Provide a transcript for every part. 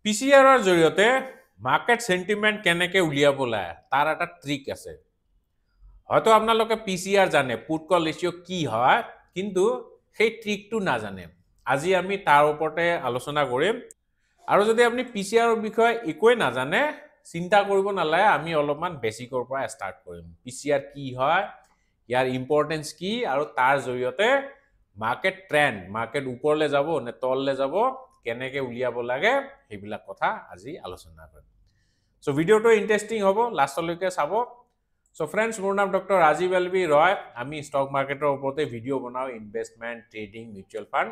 পিচিআৰৰ জৰিয়তে market sentiment কেনেকে উলিয়াব লাগে তাৰ এটা ট্ৰিক আছে। হয়তো আপোনালোকে পিচিআৰ জানে, পুট কল ৰেশিও কি হয়, কিন্তু সেই ট্ৰিকটো নাজানে। আজি আমি তাৰ ওপৰতে আলোচনা কৰিম। আৰু যদি আপুনি পিচিআৰৰ বিষয়ে একোৱে নাজানে, চিন্তা কৰিব নালাগে, আমি অলপমান বেসিকৰ পৰা ষ্টাৰ্ট কৰিম। পিচিআৰ কি হয়, ইয়াৰ ইম্পৰ্টেন্স কি, আৰু তাৰ জৰিয়তে মাৰ্কেট ট্ৰেন্ড, মাৰ্কেট ওপৰলৈ যাব নে তললৈ যাব, কেনেকে উলিয়াব লাগে, সেইবিলাক কথা আজি আলোচনা কৰিম। সো ভিডিওটো ইন্টাৰেস্টিং হ'ব, লাষ্টলৈকে চাব। সো ফ্ৰেন্ডস, মোৰ নাম ডক্টৰ ৰাজীৱ এলবি ৰয়। আমি ষ্টক মাৰ্কেটৰ ওপৰতে ভিডিও বনাও, ইনভেষ্টমেন্ট, ট্ৰেডিং, মিউচুৱেল ফাণ্ড।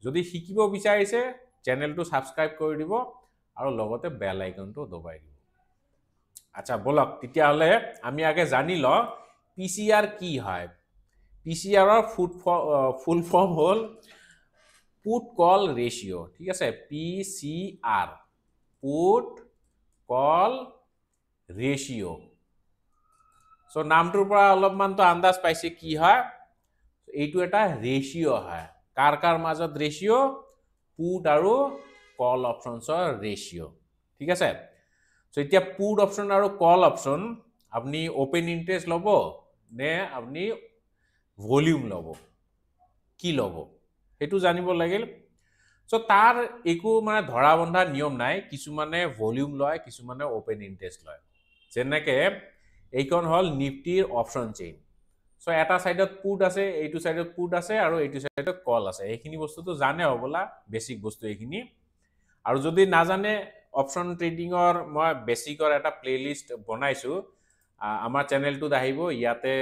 যদি শিকিব বিচাৰিছে, চেনেলটো সাবস্ক্ৰাইব কৰি দিব আৰু লগতে বেল আইকনটো দবাই দিব। আচ্ছা, বলক তেতিয়াহলে আমি আগে জানি লওঁ পিচিআৰ কি হয়। পিচিআৰৰ ফুল ফৰ্ম হল পুট কল ৰেশিও। ঠিক আছে, পিচিআৰ, পুট কল ৰেশিও। সো নামটোৰ পৰা অলপমানতো আন্দাজ পাইছে কি হয়। এইটো এটা ৰেশিও হয়। কাৰ কাৰ মাজত ৰেশিও? পুট আৰু কল অপশনছৰ ৰেশিও। ঠিক আছে, সো এতিয়া পুট অপশন আৰু কল অপশন আপনি ওপেন ইন্টারেস্ট লব নে আপনি ভলিউম লব, কি লব, সেইটো জানিব লাগিল। সো তাৰ একো মানে ধৰা বন্ধা নিয়ম নাই। কিছুমানে ভলিউম লয়, কিছুমানে ওপেন ইন্টাৰেস্ট লয়। যেনেকে এইখন হল নিফটিৰ অপশন চেইন। সো এটা সাইডত পুট আছে, এইটো সাইডত পুট আছে, আৰু এইটো সাইডত কল আছে। এইখিনি বস্তুটো জানে হবলা, বেসিক বস্তু এইখিনি। আৰু যদি নাজানে, অপশন ট্ৰেডিংৰ মই বেসিকৰ এটা প্লেলিষ্ট বনাইছো। আমাৰ চেনেলটোত আহিব, ইয়াতে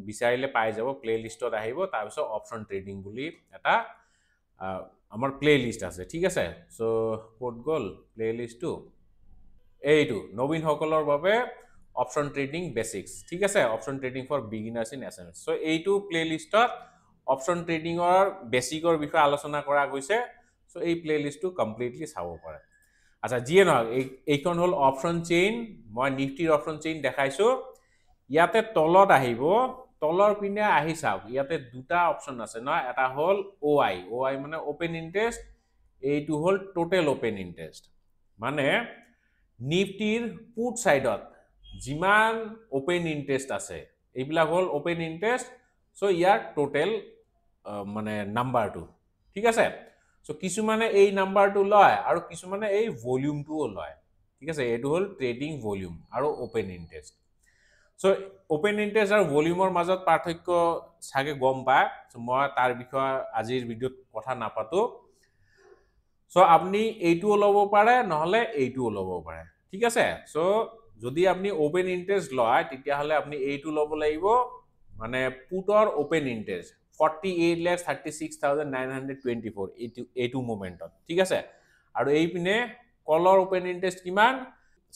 বিচাৰিলে পাই যাব, প্লেলিষ্টত আহিব। তাৰপিছত অপশন ট্ৰেডিং বুলি এটা আমাৰ প্লেলিষ্ট আছে। ঠিক আছে, সো ক'ত গ'ল প্লেলিষ্টটো? এইটো নবীন সকলৰ বাবে অপশন ট্ৰেডিং বেসিক্স। ঠিক আছে, option trading for beginners in SMS. So এইটো প্লেলিষ্টত অপশন ট্ৰেডিংৰ বেসিকৰ বিষয়ে আলোচনা কৰা গৈছে। সো এই প্লেলিষ্টটো কমপ্লিটলি চাব পাৰে। আচ্ছা, যিয়ে নহওক, এইখন হল অপশন চেইন। মই নিফটিৰ অপশন চেইন দেখাইছো। ইয়াতে তলত আহিব, তলৰ পিনে আহি চাওক, ইয়াতে দুটা অপশন আছে ন। এটা হল ওআই, ওআই মানে ওপেন ইন্টারেস্ট, এইটো হল টোটেল ওপেন ইন্টারেস্ট। মানে নিফটিৰ পুট সাইডত যিমান ওপেন ইন্টাৰেস্ট আছে, এইবিলাক হল ওপেন ইন্টাৰেস্ট। সো ইয়াৰ টোটেল মানে নাম্বাৰটো। ঠিক আছে, সো কিছুমানে এই নাম্বাৰটো লয় আৰু কিছুমানে এই ভলিউমটোও লয়। ঠিক আছে, এইটো হল ট্ৰেডিং ভলিউম আৰু open interest. So open interest আৰু ভলিউমৰ মাজত পাৰ্থক্য চাগে গম পায়। সো মই তাৰ বিষয়ে আজিৰ ভিডিওত কথা নাপাতো। সো আপনি এইটোও ল'ব পাৰে, নহলে এইটোও ল'ব পাৰে। ঠিক আছে, সো যদি আপনি ওপেন ইন্টাৰেস্ট লয়, তেতিয়াহলে আপনি এইটো ল'ব লাগিব, মানে পুটৰ ওপেন ইন্টাৰেস্ট 48,36,924 এইটো মোমেন্টত। ঠিক আছে, আৰু এই পিনে কলৰ ওপেন ইন্টাৰেস্ট কিমান?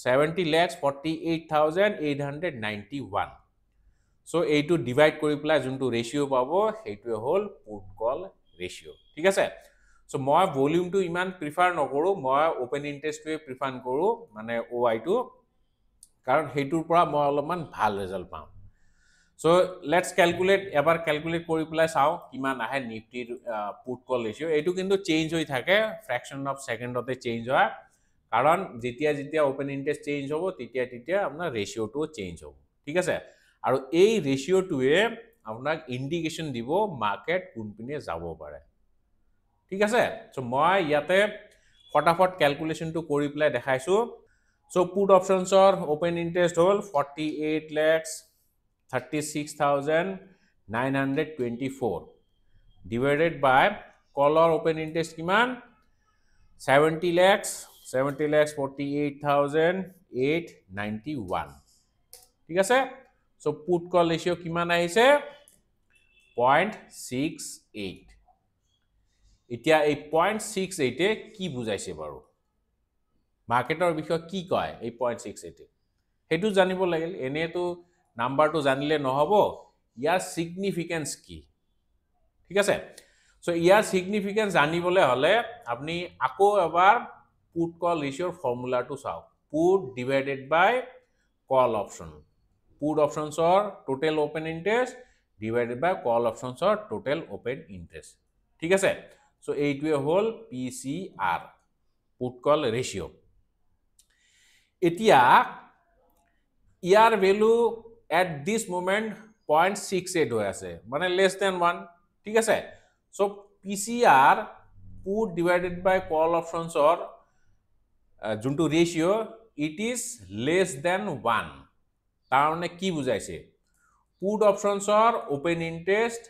70,48,891। সো এইটো ডিভাইড কৰি পেলাই যোনটো ৰেশিও পাব, সেইটোৱে হল পুট কল ৰেশিও। ঠিক আছে, সো মই ভলিউমটো ইমান প্ৰিফাৰ নকৰো, মই ওপেন ইন্টাৰেস্টটোৱে প্ৰিফাৰ কৰো, মানে ওআইটো, কাৰণ সেইটোৰ পৰা মই অলপমান ভাল ৰিজাল্ট পাম। সো লেটস ক্যালকুলেট, এবাৰ ক্যালকুলেট কৰি পেলাই চাও কিমান আহে নিফটিৰ পুট কল ৰেশিও। এইটো কিন্তু চেঞ্জ হৈ থাকে, ফ্ৰেকশন অফ সেকেন্ডতে চেঞ্জ হয়, কাৰণ যেতিয়া যেতিয়া ওপেন ইন্টাৰেস্ট চেঞ্জ হ'ব, তেতিয়া তেতিয়া আপোনাৰ ৰেশিওটো চেঞ্জ হ'ব। ঠিক আছে, আৰু এই ৰেশিওটোৱে আপোনাক ইন্ডিকেশন দিব মাৰ্কেট কোনপিনে যাব পাৰে। ঠিক আছে, সো মই ইয়াতে ফটাফট ক্যালকুলেশনটো কৰি পেলাই দেখাইছো। সো পুট অপশনছৰ ওপেন ইন্টাৰেস্ট হল 48,36,924 ডিভাইডেড বাই কলৰ ওপেন ইন্টাৰেস্ট কিমান? 70,48,891। ঠিক আছে, সো পুট কল ৰেশিও কিমান আহিছে? 0.68। এতিয়া এই 0.68 কি বুজাইছে বাৰু? মাৰ্কেটৰ বিষয়ে কি কয় এই 0.68? সেইটো জানিব লাগিল। এনেতো নাম্বাৰটো জানিলে নহব, ইয়াৰ সিগনিফিকেন্স কি? ঠিক আছে, সো ইয়াৰ সিগনিফিকেন্স জানিবলৈ হলে আপনি আকৌ এবাৰ পুট কল ৰেশিওৰ ফৰ্মুলাটো চাওক। Put divided by call option, put অপশনছৰ total open interest divided by call অপশনছৰ টোটেল ওপেন ইন্টাৰেস্ট। ঠিক আছে, সো এইটোৱে হল পিচিআৰ। পুট কল ৰেচিঅ' এতিয়া ইয়াৰ ভেলু এট দিছ মোমেণ্ট 0.68 হৈ আছে মানে লেছ দেন 1 ঠিক আছে so PCR put divided by call অপশনছৰ যোনটো ratio' it is less than 1 তাৰমানে কি বুজাইছে পুট অপশনছৰ open interest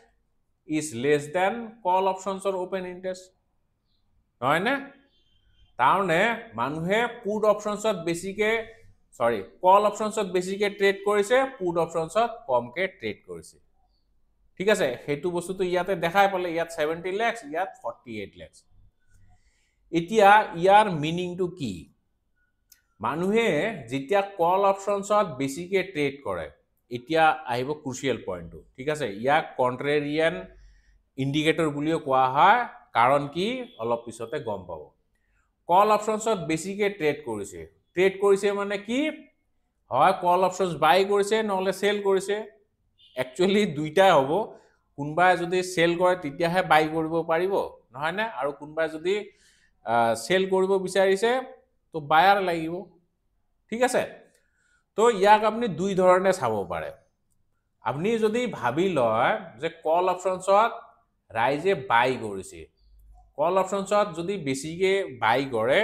is less than call অপশনছৰ open interest নহয় নে তাৰমানে মানুহে পুট অপশনছত বেছিকে সৰি কল অপশনছত বেছিকে ট্ৰেড কৰিছে পুট অপশনছত কমকে ট্ৰেড কৰিছে ঠিক আছে হেতু বস্তুটো ইয়াতে দেখাই পালে ইয়াত 70 লাখ ইয়াত 48 লাখ এতিয়া ইয়াৰ মিনিংটো কি মানুহে যেতিয়া কল অপশনছত বেছিকে ট্ৰেড কৰে এতিয়া আহিব ক্ৰুচিয়েল পইণ্টটো ঠিক আছে ইয়াক কন্ট্ৰেৰিয়ান ইন্ডিকেটৰ বুলিও কোৱা হয় কাৰণ কি অলপ পিছতে গম পাব কল অপশনছত বেছিকে ট্ৰেড কৰিছে মানে কি হয় কল অপশনছ বাই কৰিছে নহলে সেল কৰিছে একচুয়ালি দুইটাই হ'ব কোনবাই যদি সেল কৰে তেতিয়াহে বাই কৰিব পাৰিব নহয় না আৰু কোনবাই যদি সেল কৰিব বিচাৰিছে তো বায়াৰ লাগিব ঠিক আছে তো ইয়াক আপুনি দুই ধৰণে চাব পাৰে আপুনি যদি ভাবি লয় যে কল অপশনছত ৰাইজে বাই কৰিছে কল অপশনছত যদি বেছিকে বাই কৰে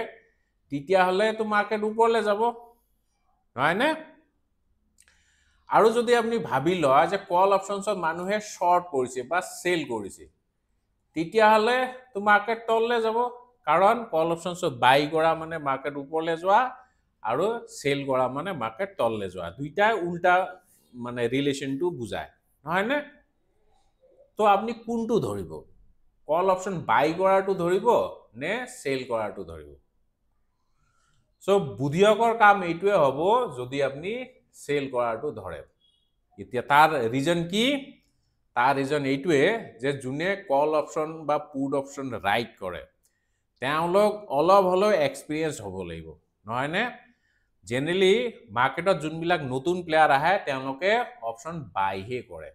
তেতিয়া হলে তো মাৰ্কেট উপৰলে যাব নহয় না আৰু যদি আপুনি ভাবি লয় যে কল অপশনছত মানুহে শৰ্ট কৰিছে বা সেল কৰিছে তেতিয়া হলে তো মাৰ্কেট তললে যাব কাৰণ কল অপশনছত বাই কৰা মানে মাৰ্কেট উপৰলে যোৱা আৰু সেল কৰা মানে মাৰ্কেট তললে যোৱা দুইটা উল্টা মানে ৰিলেশনটো বুজায় নহয় না তো আপুনি কোনটো ধৰিব কল অপশন বাই কৰাটো ধৰিব নে সেল কৰাটো ধৰিব সো বুদ্ধিয়কৰ কাম এইটোৱে হ'ব যদি আপুনি সেল কৰাটো ধৰে এতিয়া তাৰ ৰিজন কি তাৰ ৰিজন এইটোৱে যে জুনে কল অপশন বা পুট অপশন ৰাইট কৰে তেওঁলোক অলপ হলো এক্সপেৰিয়েন্স হ'ব লাগিব নহয় নে জেনেৰেলি মাৰ্কেটত যোনবিলাক নতুন প্লেয়াৰ আহে তেওঁলোকে অপশন বাইহে কৰে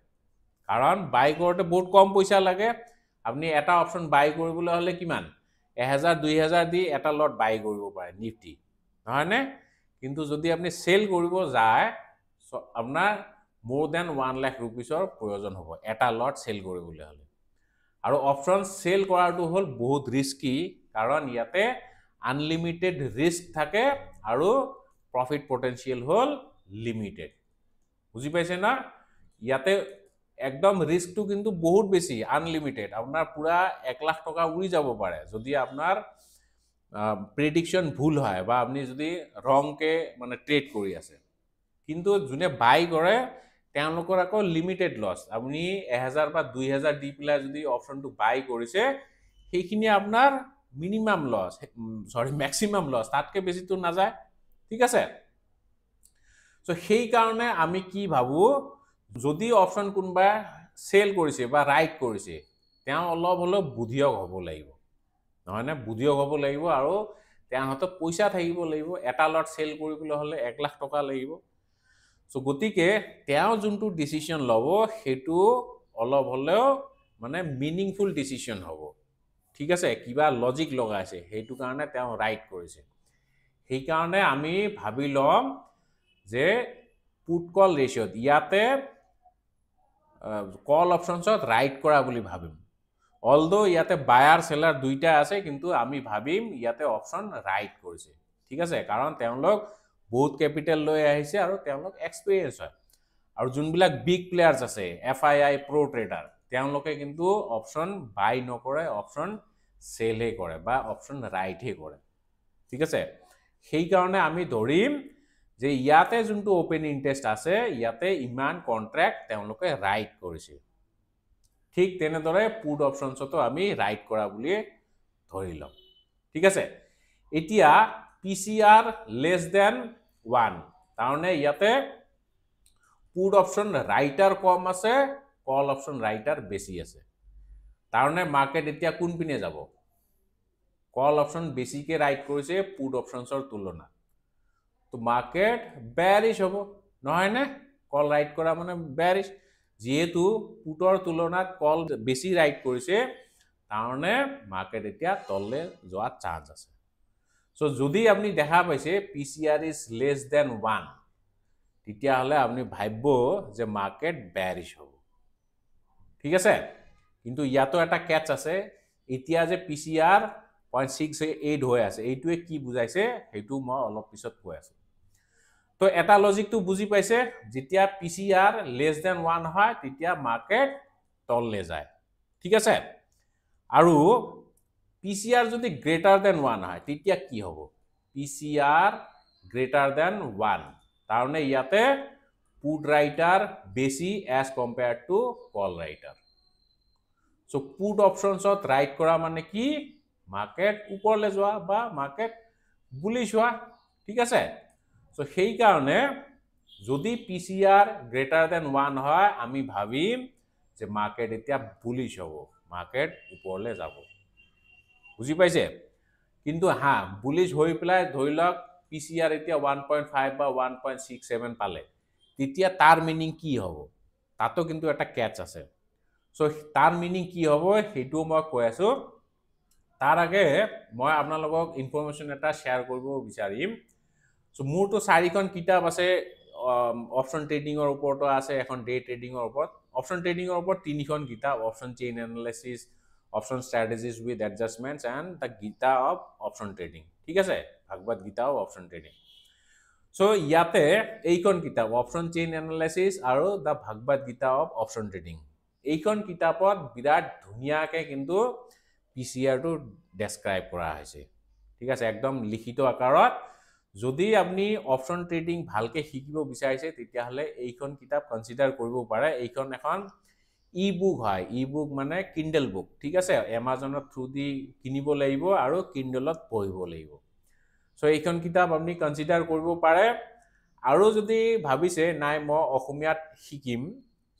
কাৰণ বাই কৰোতে বহুত কম পইচা লাগে আপুনি এটা অপশন বাই কৰিবলৈ হলে কিমান 1000 2000 দি এটা লট বাই কৰিব পাৰে নিফটি নহয় নে কিন্তু যদি আপুনি সেল কৰিব যায় আপোনাৰ more than 1 লাখ रुपीसৰ প্ৰয়োজন হ'ব এটা লট সেল কৰিবলৈ হলে আৰু অপশন সেল কৰাটো হল বহুত ৰিস্কি কাৰণ ইয়াতে আনলিমিটেড ৰিস্ক থাকে আৰু প্ৰফিট পটেনশিয়াল হল লিমিটেড বুজি পাইছে না ইয়াতে একদম ৰিস্কটো কিন্তু বহুত বেছি আনলিমিটেড আপোনাৰ পুৰা 1 লাখ টকা উৰি যাব পাৰে যদি আপোনাৰ প্ৰেডিকশন ভুল হয় বা আপনি যদি ৰংকে মানে ট্ৰেড কৰি আছে কিন্তু জুনে বাই কৰে তেওঁলোকৰ আকৌ লিমিটেড লস আপনি 1000 বা 2000 দি পেলাই যদি অপশনটো বাই কৰিছে সেইখিনি আপোনাৰ মিনিমাম লস সৰি ম্যাক্সিমাম লস তাতকে বেছি তো না যায় ঠিক আছে সো সেই কাৰণে আমি কি ভাবো যদি অপশন কোনবা সেল কৰিছে বা ৰাইট কৰিছে তেওঁ অলপ হলো বুদ্ধিয়ক হ'ব লাগিব নহয় না বুদ্ধিয়ক হ'ব লাগিব আৰু তেওঁ হতে পইচা থাকিব লাগিব এটা লট সেল কৰিবলৈ হলে 1 লাখ টকা লাগিব সো গতিকে তেওঁ যোনটো ডিসিশন লব হেতু অলপ হলেও মানে মিনিংফুল ডিসিশন হ'ব ঠিক আছে কিবা লজিক লগাইছে হেতু কাৰণে তেওঁ ৰাইট কৰিছে সেই কাৰণে আমি ভাবি লম যে পুট কল ৰেচিঅ' ইয়াতে কল অপশনছত ৰাইট কৰা বুলি ভাবিম অলদো ইয়াতে বায়াৰ সেলাৰ দুইটা আছে কিন্তু আমি ভাবিম ইয়াতে অপশন ৰাইট কৰিছে ঠিক আছে কাৰণ তেওঁলোক বহুত ক্যাপিটাল লৈ আহিছে আৰু তেওঁলোক এক্সপেৰিয়েন্স হয় আৰু যোনবিলাক বিগ প্লেয়াৰ্স আছে FII প্ৰো ট্ৰেডাৰ তেওঁলোকে কিন্তু অপশন বাই নকৰে অপশন সেলহে কৰে বা অপশন ৰাইটহে কৰে ঠিক আছে সেই কাৰণে আমি ধৰিম যে ইয়াতে যোনটো ওপেন ইন্টাৰেষ্ট আছে ইয়াতে ইমান কন্ট্ৰাক্ট তেওঁলোকে ৰাইট কৰিছে ঠিক তেনেদৰে পুট অপশনছতো আমি ৰাইট কৰা বুলি ধৰি লম ঠিক আছে এতিয়া পিচিআৰ লেস দেন 1 তাৰনে ইয়াতে পুট অপশন ৰাইটাৰ কম আছে কল অপশন ৰাইটাৰ বেছি আছে তাৰনে মাৰ্কেট এতিয়া কোন পিনে যাব কল অপশন বেছিকে ৰাইট কৰিছে পুট অপশনছৰ তুলনাত তো মাৰ্কেট বেয়াৰিশ হ'ব নহয় নে কল ৰাইট কৰা মানে বেয়াৰিশ যেহেতু পুটৰ তুলনাত কল বেছি ৰাইট কৰিছে তাৰনে মাৰ্কেট এতিয়া তললে যোৱা চান্স আছে সো যদি আপনি দেখা পাইছে পিসিআর ইজ লেস দেন 1 তেতিয়াহ'লে আপনি ভাবিব যে মার্কেট বেয়ারিশ হ'ব ঠিক আছে কিন্তু ইয়াতো এটা ক্যাচ আছে এতিয়া যে পিসিআর 0.68 হৈ আছে এইটোৱে কি বুজাইছে হেতু মই অলপ পিছত কৈ আছো তো এটা লজিকটো বুজি পাইছে যেতিয়া পিসিআর লেস দেন 1 হয় তেতিয়া মার্কেট তললে যায় ঠিক আছে আৰু পিসিআর যদি গ্রেটার দেন 1 হয় তেতিয়া কি হ'ব পিসিআর গ্রেটার দেন 1 তাৰমানে ইয়াতে পুট ৰাইটাৰ বেছি as compare to call writer so put অপশনছত ৰাইট কৰা মানে কি মাৰ্কেট উপৰলে যোৱা বা মাৰ্কেট বুলিশ হোৱা ঠিক আছে সো সেই কাৰণে যদি পিসিআৰ গ্ৰেটাৰ দেন 1 হয় আমি ভাবিম যে মাৰ্কেট এতিয়া বুলিশ হ'ব মাৰ্কেট উপৰলে যাব বুজি পাইছে কিন্তু হা বুলিশ হৈ পেলাই ধৰি লওক পিসিআৰ এতিয়া 1.5 বা 1.67 পালে তেতিয়া তাৰ মিনিং কি হ'ব তাতো কিন্তু এটা ক্যাচ আছে সো তাৰ মিনিং কি হ'ব হেতু মই কৈ আছো তাৰ আগে মই আপোনালোকক ইনফৰমেশন এটা শেয়াৰ কৰিব বিচাৰিম সো মোৰটো চাৰিখন কিতাপ আছে অপশন ট্ৰেডিংৰ ওপৰতো আছে এখন ডে ট্ৰেডিংৰ ওপৰত অপশন ট্ৰেডিংৰ ওপৰত তিনিখন কিতাপ option chain analysis option strategies with adjustments and the Gita of option trading ঠিক আছে Bhagavad Gita of option trading so ইয়াতে এইখন কিতাপ অপশন চেইন এনালাইসিস আৰু the Bhagavad Gita of option trading এইখন কিতাপত বিৰাট ধুনিয়াকে কিন্তু পিসিআৰ টো ডেসক্ৰাইব কৰা হৈছে ঠিক আছে একদম লিখিত আকাৰত যদি আপনি অপশন ট্ৰেডিং ভালকে শিকিব বিচাৰিছে তেতিয়াহলে এইখন কিতাপ কনসিডাৰ কৰিব পাৰে এইখন এখন ই বুক হয় ই বুক মানে কিন্ডল বুক ঠিক আছে এমাজনৰ থ্ৰু দি কিনিব লাগিব আৰু কিন্ডলত পঢ়িব লাগিব সো এইখন কিতাপ আপনি কনসিডাৰ কৰিব পাৰে আৰু যদি ভাবিছে নাই মই অসমীয়াত শিকিম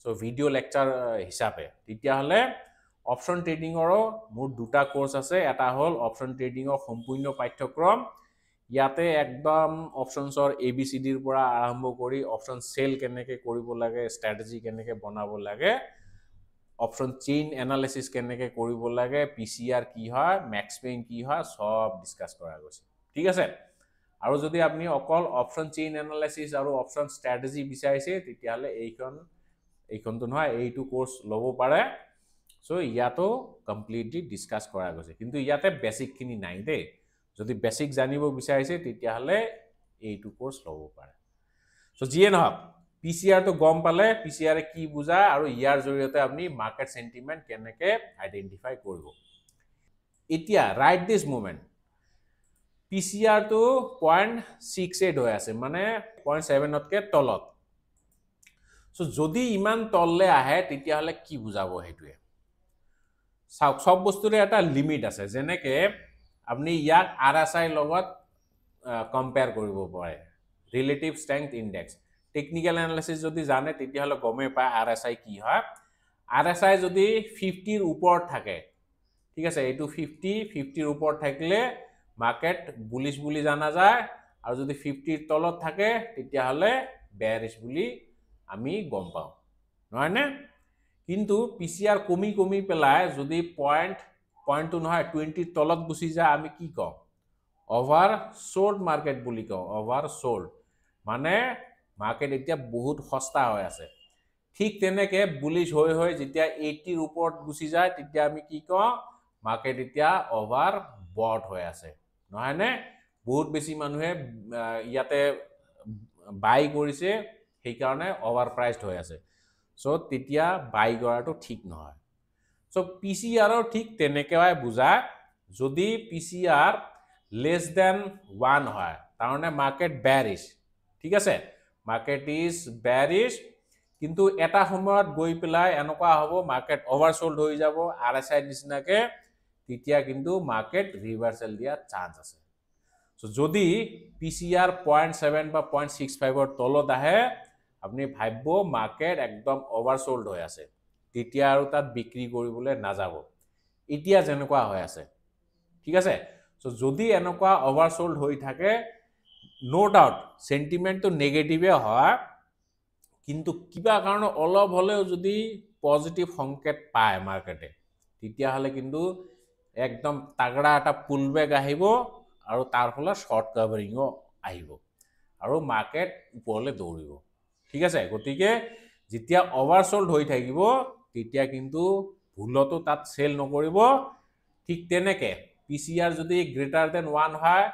সো ভিডিও লেকচাৰ হিচাপে তেতিয়াহলে অপশন ট্ৰেডিংৰো মোৰ দুটা কোৰ্স আছে এটা হল অপশন ট্ৰেডিংৰ সম্পূৰ্ণ পাঠ্যক্ৰম ইয়াতে একদম অপশনসৰ এবিসিডিৰ পৰা আৰম্ভ কৰি অপশন সেল কেনেকে কৰিব লাগে স্ট্ৰেটেজি কেনেকে বনাব লাগে অপশন চেইন এনালাইসিস কেনেকে কৰিব লাগে পিসিআৰ কি হয় ম্যাক্স পেইন কি হয় সব ডিসকাস কৰা গৈছে ঠিক আছে আৰু যদি আপনি অকল অপশন চেইন এনালাইসিস আৰু অপশন স্ট্ৰেটেজি বিচাৰিছে তেতিয়াহলে এইখনটো নহয় এইটো কোৰ্স লব পাৰে সো ইয়াতো কমপ্লিটলি ডিসকাস কৰা গৈছে কিন্তু ইয়াতে বেসিক খিনি নাই দে যদি বেসিক জানিব বিচাৰিছে তেতিয়াহলে এইটো কোৰ্স লব পাৰে সো জিয়ে নহক পিসিআৰ তো গম পালে পিসিআৰ কি বুজা আৰু ইয়াৰ জৰিয়তে আপনি মাৰ্কেট সেন্টিমেন্ট কেনেকে আইডেন্টিফাই কৰিব এতিয়া রাইট দিস মোমেন্ট পিসিআর তো 0.68 হৈ আছে মানে 0.7 তকে তলত সো যদি ইমান তললে আহে তেতিয়াহলে কি বুজাব হেতুৱে সব বস্তুৰে এটা লিমিট আছে যেনেকে আপনি ইয়াক আৰএসআই লগত কম্পেয়াৰ কৰিব পাৰে relative strength index technical analysis যদি জানে তেতিয়াহলে গমে পায় আরএসআই কি হয় আরএসআই যদি 50 এর উপৰত থাকে ঠিক আছে এইটো 50 এৰ উপৰত থাকিলে মাৰ্কেট বুলিশ বুলি জানা যায় আৰু যদি 50 এর তলত থাকে তেতিয়াহলে বেয়ারিশ বুলি আমি গম পাওঁ নহয় নে কিন্তু পিসিআর কমি পেলাই যদি পয়েন্ট নহয় 20 তলত গুছি যায় আমি কি কওঁ ওভার সোল্ড মার্কেট বুলি কওঁ ওভার সোল্ড মানে মার্কেট এতিয়া বহুত সস্তা হৈ আছে ঠিক তেনেকে বুলিশ হৈ যেতিয়া 80 এর উপৰত গুছি যায় তেতিয়া আমি কি কওঁ মার্কেট এতিয়া ওভার বট হৈ আছে নহয় নে বহুত বেছি মানুহে ইয়াতে বাই কৰিছে সেই কাৰণে ওভাৰ প্ৰাইসড হৈ আছে সো তেতিয়া বাই কৰাটো ঠিক নহয় সো পিসিআৰ ঠিক তেনেকৈ বুজা যদি পিসিআৰ লেস দেন 1 হয় তাৰমানে মাৰ্কেট বেয়াৰিশ ঠিক আছে মাৰ্কেট ইজ বেয়াৰিশ কিন্তু এটা সময়ত গৈ পেলাই এনেকুৱা হ'ব মার্কেট ওভারসোল্ড হৈ যাব আরএসআই নিচিনাকে তেতিয়া কিন্তু মার্কেট রিভার্সাল দিয়া চান্স আছে সো যদি পিসিআর 0.7 বা 0.65 এর তলত আহে আপনি ভাবিব মার্কেট একদম ওভারসোল্ড হৈ আছে তেতিয়া আৰু তাত বিক্ৰি কৰিবলৈ নাযাব এতিয়া যেনেকুৱা হৈ আছে ঠিক আছে সো যদি এনেকুৱা ওভারসোল্ড হৈ থাকে নো ডাউট সেন্টিমেন্ট তো নেগেটিভে হয় কিন্তু কিবা কাৰণ অলপ হলেও যদি পজিটিভ সংকেত পায় মাৰ্কেটে তেতিয়া হলে কিন্তু একদম তাগড়া এটা পুলবেক আহিব আৰু তাৰ ফলত শৰ্ট কাভাৰিঙো আহিব আৰু মাৰ্কেট ওপৰলৈ দৌৰিব ঠিক আছে গতিকে যেতিয়া অভাৰসোল্ড হৈ থাকিব তেতিয়া কিন্তু ভুলতো তাত সেল নকৰিব ঠিক তেনেকে পিসিআর যদি গ্রেটার দেন 1 হয়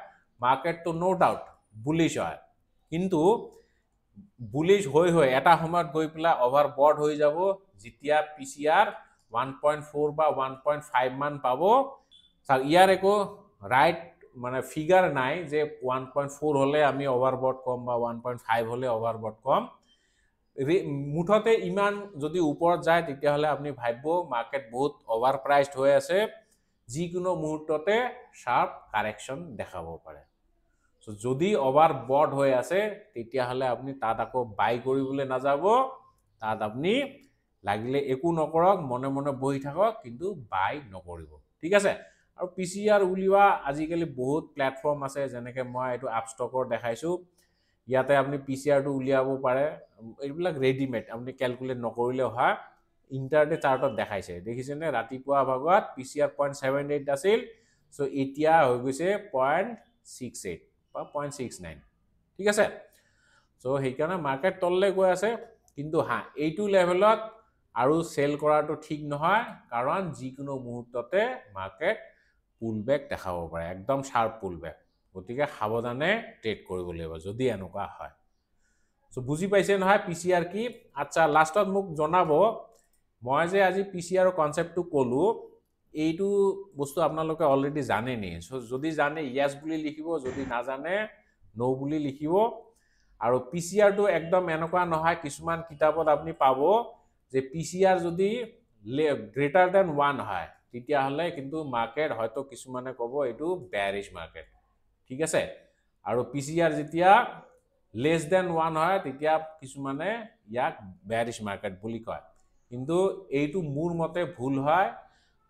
মার্কেট তো নো ডাউট বুলিশ হয় কিন্তু বুলিশ হৈ এটা সময়ত গৈ পেলা ওভারবট হৈ যাব যেতিয়া পিসিআর 1.4 বা 1.5 মান পাব স্যার ইয়ার একো রাইট মানে ফিগার নাই যে 1.4 হলে আমি ওভারবট কম বা 1.5 হলে ওভারবট কম মুঠতে ইমান যদি ওপৰত যায় তেতিয়া হলে আপনি ভাবিব মাৰ্কেট বহুত ওভাৰ প্ৰাইসড হৈ আছে যিকোনো মুহূৰ্ততে শাৰ্প কাৰেকশন দেখাব পাৰে সো যদি ওভাৰবট হৈ আছে তেতিয়া হলে আপনি তাত আকৌ বাই কৰিবলৈ নাযাব তাত আপনি লাগিলে একো নকৰক মনে মনে বহি থাকক কিন্তু বাই নকৰিব ঠিক আছে আৰু পিসিআৰ উলিওয়া আজিকালি বহুত প্ল্যাটফৰ্ম আছে যেনেকে মই এটো আপস্টকৰ দেখাইছো ইয়াতে আপনি পিসিআৰ টো উলিয়াব পাৰে এইবিলাক ৰেডিমেড আপনি ক্যালকুলেট নকৰিলে হয় ইন্টাৰডে চাৰ্টত দেখাইছে দেখিছেনে ৰাতিপুৱা ভাগত পিসিআর 0.78 আছিল সো এতিয়া হৈ গৈছে 0.68 বা 0.69 ঠিক আছে সো সেইকাৰণে মাৰ্কেট তললে গৈ আছে কিন্তু হা এইটো লেভেলত আৰু সেল কৰাটো ঠিক নহয় কাৰণ যিকোনো মুহূৰ্ততে মাৰ্কেট পুলব্যাক দেখাব পাৰে একদম শাৰ্প পুলব্যাক গতিকে সাৱধানে ট্ৰেড কৰিব লাগিব যদি এনেকুৱা হয় সো বুজি পাইছে নহয় পিসিআর কি আচ্ছা লাষ্টত মোক জনাব মই যে আজি পিসিআর কনসেপ্টটো কলো এইটো বস্তু আপোনালোকে অলৰেডি জানে নি সো যদি জানে ইয়েস বুলি লিখিব যদি না জানে নো বুলি লিখিব আৰু পিসিআৰ টো একদম এনেকুৱা নহয় কিছুমান কিতাপত আপুনি পাব যে পিসিআর যদি গ্রেটার দেন 1 হয় তেতিয়া হলে কিন্তু মার্কেট হয়তো কিছুমানে কব এটো বেয়ারিশ মার্কেট ঠিক আছে আৰু পিসিআৰ যেতিয়া লেস দেন 1 হয় তেতিয়া কিছুমানে ইয়াক বেয়াৰিশ মাৰ্কেট বুলি কয় কিন্তু এইটো মোৰ মতে ভুল হয়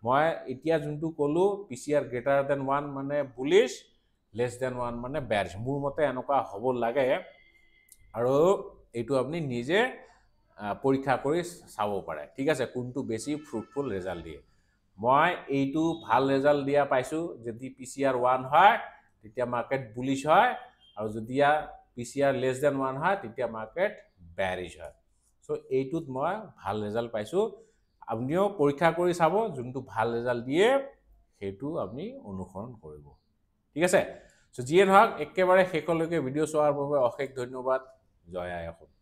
মই এতিয়া যোনটো কলো পিসিআৰ গ্ৰেটাৰ দেন 1 মানে বুলিশ লেস দেন 1 মানে বেয়াৰিশ মোৰ মতে এনেকুৱা হ'ব লাগে আৰু এইটো আপনি নিজে পৰীক্ষা কৰি চাব পাৰে ঠিক আছে কোনটো বেছি ফ্ৰুটফুল ৰেজাল্ট দিয়ে মই এইটো ভাল ৰেজাল্ট দিয়া পাইছো যদি পিসিআৰ 1 হয় তেতিয়া মাৰ্কেট বুলিশ হয় আৰু যদি পিসিআৰ লেস দেন 1 হয় তেতিয়া মাৰ্কেট বেয়াৰিশ হয় সো এইটোত মই ভাল ৰেজাল্ট পাইছো আপনিও পৰীক্ষা কৰি চাব যোনটো ভাল ৰেজাল্ট দিয়ে সেইটো আপনি অনুসৰণ কৰিব ঠিক আছে সো যিয়ে নহওক একেবাৰে শেষলৈকে ভিডিও চোৱাৰ বাবে অশেষ ধন্যবাদ জয় আই অসম